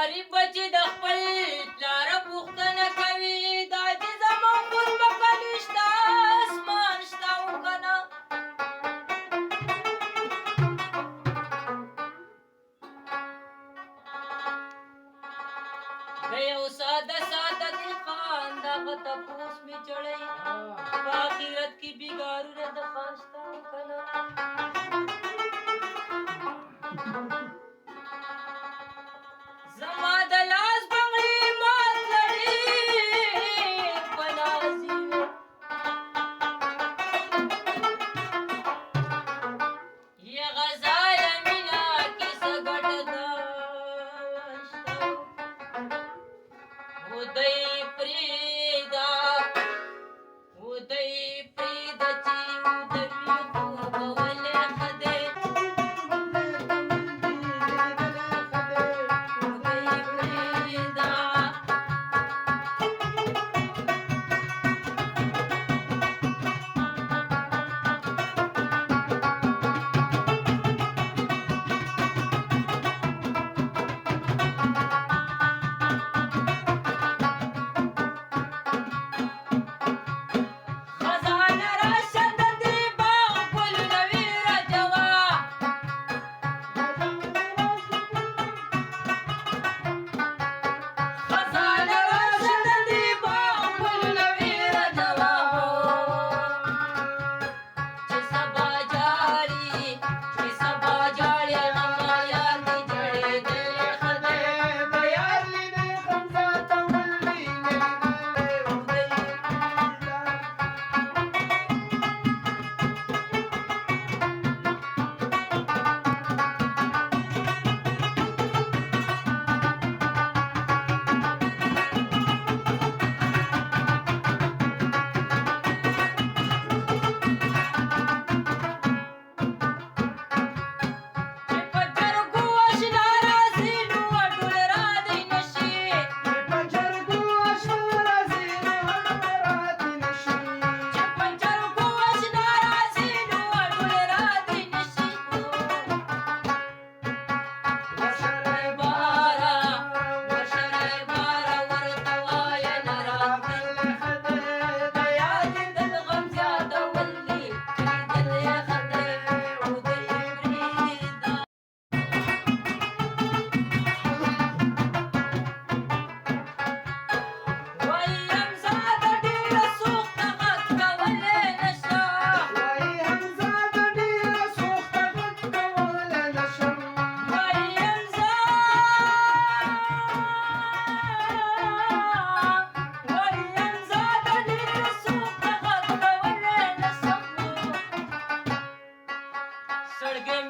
غریب بچی د خپل پلار پوښتنه کوي دا چې زما خور به کلي شته اسمان شته او که نه د یو ساده دهقان دغه تپوس مې چړی په آخرت کې بېګارونه د خان شته او که نه زما د لاس بنګړي مات لړي په نازي یا غزاله مینه کیسه ګټه ده شته ودی پرېږده چې ودوي خو به ولې ښه دی Sargem